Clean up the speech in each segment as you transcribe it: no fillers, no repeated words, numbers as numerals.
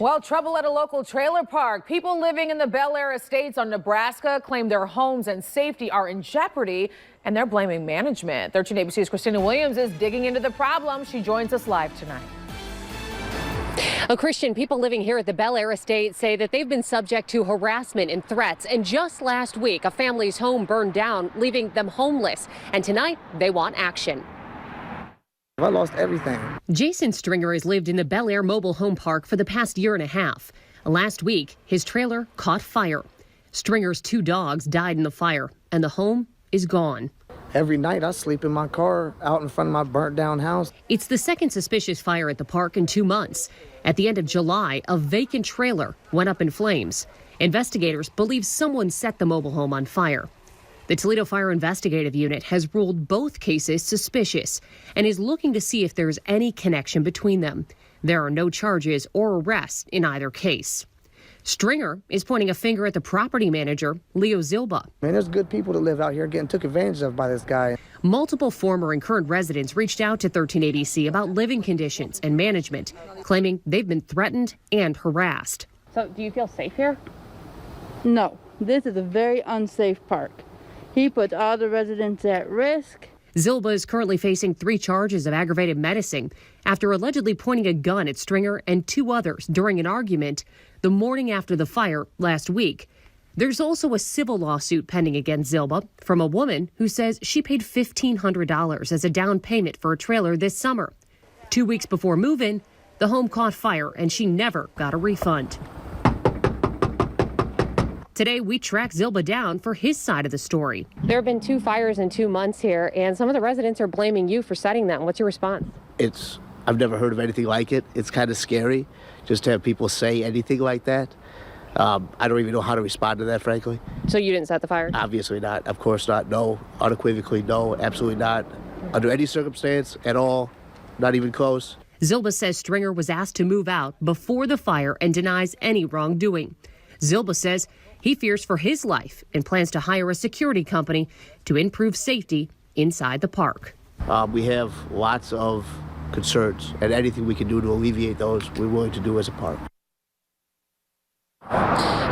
Well, trouble at a local trailer park. People living in the Bel Aire estates on Nebraska claim their homes and safety are in jeopardy, and they're blaming management. 13 ABC's Christina Williams is digging into the problem. She joins us live tonight. Christian, people living here at the Bel Aire estate say that they've been subject to harassment and threats. And just last week, a family's home burned down, leaving them homeless. And tonight, they want action. I lost everything. Jason Stringer has lived in the Bel Aire mobile home park for the past year and a half. Last week, his trailer caught fire. Stringer's 2 dogs died in the fire, and the home is gone. Every night I sleep in my car out in front of my burnt down house. It's the second suspicious fire at the park in 2 months. At the end of July, a vacant trailer went up in flames. Investigators believe someone set the mobile home on fire. The Toledo Fire Investigative Unit has ruled both cases suspicious and is looking to see if there's any connection between them. There are no charges or arrests in either case. Stringer is pointing a finger at the property manager, Leo Zilba. Man, there's good people that live out here getting took advantage of by this guy. Multiple former and current residents reached out to 13 ABC about living conditions and management, claiming they've been threatened and harassed. So do you feel safe here? No, this is a very unsafe park. He puts all the residents at risk. Zilba is currently facing 3 charges of aggravated menacing after allegedly pointing a gun at Stringer and 2 others during an argument the morning after the fire last week. There's also a civil lawsuit pending against Zilba from a woman who says she paid $1,500 as a down payment for a trailer this summer. 2 weeks before move-in, the home caught fire and she never got a refund. Today, we tracked Zilba down for his side of the story. There have been 2 fires in 2 months here, and some of the residents are blaming you for setting them. What's your response? I've never heard of anything like it. It's kind of scary just to have people say anything like that. I don't even know how to respond to that, frankly. So you didn't set the fire? Obviously not. Of course not. No. Unequivocally, no. Absolutely not. Under any circumstance at all. Not even close. Zilba says Stringer was asked to move out before the fire and denies any wrongdoing. Zilba says he fears for his life and plans to hire a security company to improve safety inside the park. We have lots of concerns, and anything we can do to alleviate those, we're willing to do as a park.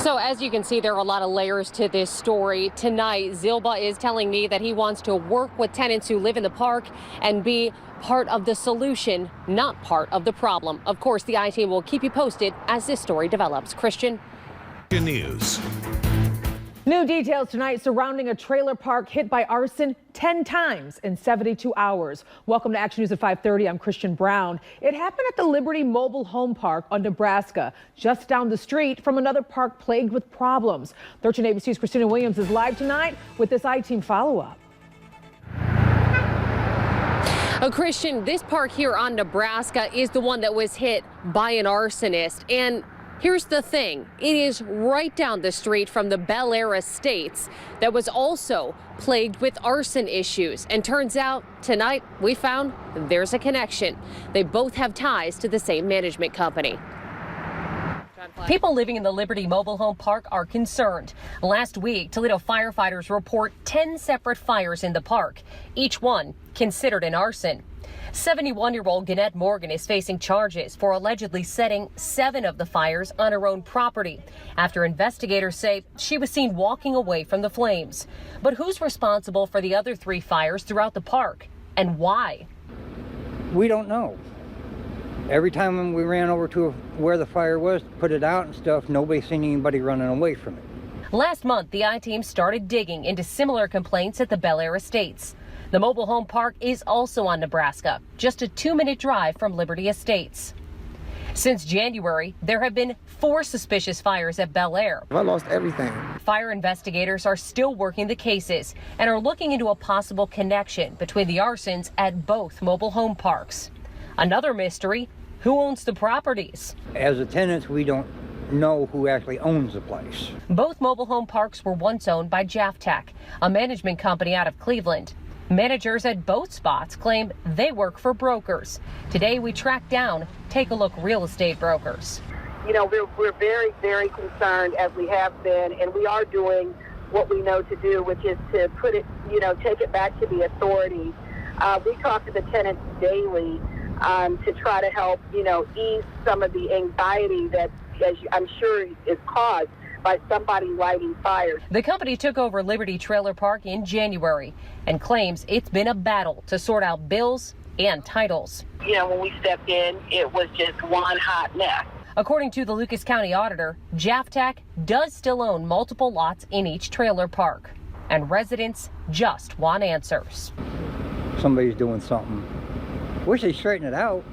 So as you can see, there are a lot of layers to this story. Tonight, Zilba is telling me that he wants to work with tenants who live in the park and be part of the solution, not part of the problem. Of course, the I-Team will keep you posted as this story develops. Christian? News. New details tonight surrounding a trailer park hit by arson 10 times in 72 hours. Welcome to Action News at 5:30. I'm Christian Brown. It happened at the Liberty Mobile Home Park on Nebraska, just down the street from another park plagued with problems. 13 ABC's Christina Williams is live tonight with this I-Team follow-up. Christian, this park here on Nebraska is the one that was hit by an arsonist. And here's the thing, it is right down the street from the Bel Aire estates that was also plagued with arson issues. And turns out tonight we found there's a connection. They both have ties to the same management company. People living in the Liberty Mobile Home Park are concerned. Last week, Toledo firefighters report 10 separate fires in the park, each one considered an arson. 71-year-old Gannett Morgan is facing charges for allegedly setting 7 of the fires on her own property after investigators say she was seen walking away from the flames. But who's responsible for the other 3 fires throughout the park, and why? We don't know. Every time we ran over to where the fire was, put it out and stuff, nobody seen anybody running away from it. Last month, the I-Team started digging into similar complaints at the Bel Aire estates. The mobile home park is also on Nebraska, just a 2-minute drive from Liberty Estates. Since January, there have been 4 suspicious fires at Bel Aire. I lost everything. Fire investigators are still working the cases and are looking into a possible connection between the arsons at both mobile home parks. Another mystery, who owns the properties? As a tenant, we don't know who actually owns the place. Both mobile home parks were once owned by Jaftech, a management company out of Cleveland. Managers at both spots claim they work for brokers. Today we tracked down Take a Look real estate brokers. You know, we're very, very concerned, as we have been, and we are doing what we know to do, which is to put it, take it back to the authorities. We talk to the tenants daily. to try to help, ease some of the anxiety that, I'm sure, is caused by somebody lighting fires. The company took over Liberty Trailer Park in January and claims it's been a battle to sort out bills and titles. When we stepped in, it was just one hot mess. According to the Lucas County auditor, JAFTAC does still own multiple lots in each trailer park, and residents just want answers. Somebody's doing something. Wish they straighten it out.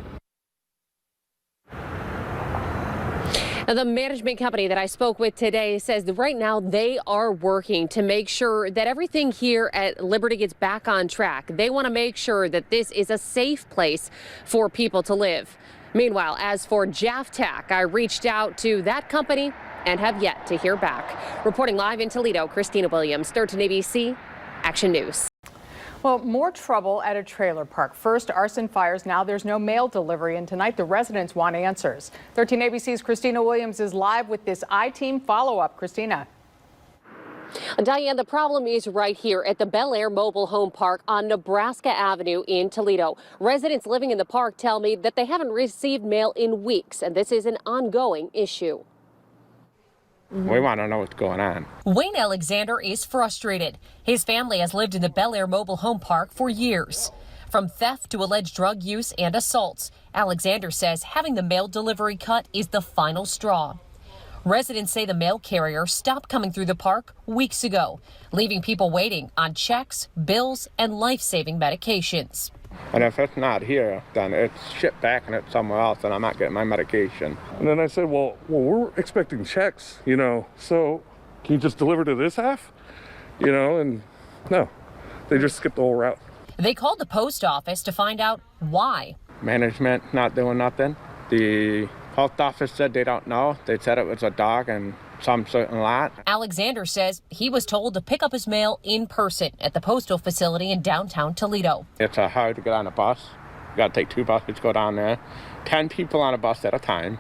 Now, the management company that I spoke with today says that right now they are working to make sure that everything here at Liberty gets back on track. They want to make sure that this is a safe place for people to live. Meanwhile, as for JAFTAC, I reached out to that company and have yet to hear back. Reporting live in Toledo, Christina Williams, 13 ABC, Action News. Well, more trouble at a trailer park. First, arson fires. Now there's no mail delivery. And tonight, the residents want answers. 13 ABC's Christina Williams is live with this I-Team follow-up. Christina. Diane, the problem is right here at the Bel Aire Mobile Home Park on Nebraska Avenue in Toledo. Residents living in the park tell me that they haven't received mail in weeks, and this is an ongoing issue. We want to know what's going on. Wayne Alexander is frustrated. His family has lived in the Bel Aire Mobile Home Park for years. From theft to alleged drug use and assaults, Alexander says having the mail delivery cut is the final straw. Residents say the mail carrier stopped coming through the park weeks ago, leaving people waiting on checks, bills, and life-saving medications. And if it's not here, then it's shipped back and it's somewhere else and I'm not getting my medication. And then I said, well, we're expecting checks, so can you just deliver to this half? And no, they just skipped the whole route. They called the post office to find out why. Management not doing nothing. The post office said they don't know. They said it was a dog and some certain lot. Alexander says he was told to pick up his mail in person at the postal facility in downtown Toledo. It's hard to get on a bus. You got to take 2 buses to go down there. 10 people on a bus at a time,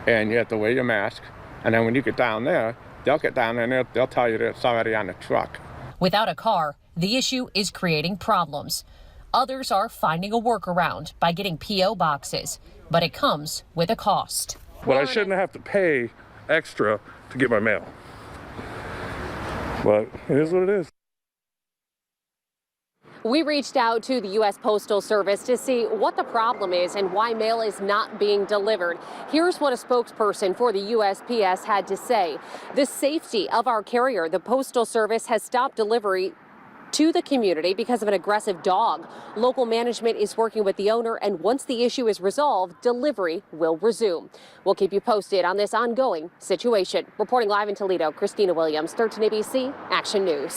and you have to wear your mask. And then when you get down there, they'll get down there and they'll tell you that it's already on the truck. Without a car, the issue is creating problems. Others are finding a workaround by getting P.O. boxes, but it comes with a cost. But I shouldn't have to pay extra to get my mail. But it is what it is. We reached out to the U.S. Postal Service to see what the problem is and why mail is not being delivered. Here's what a spokesperson for the USPS had to say. The safety of our carrier, the Postal Service, has stopped delivery to the community because of an aggressive dog. Local management is working with the owner, and once the issue is resolved, delivery will resume. We'll keep you posted on this ongoing situation. Reporting live in Toledo, Christina Williams, 13 ABC, Action News.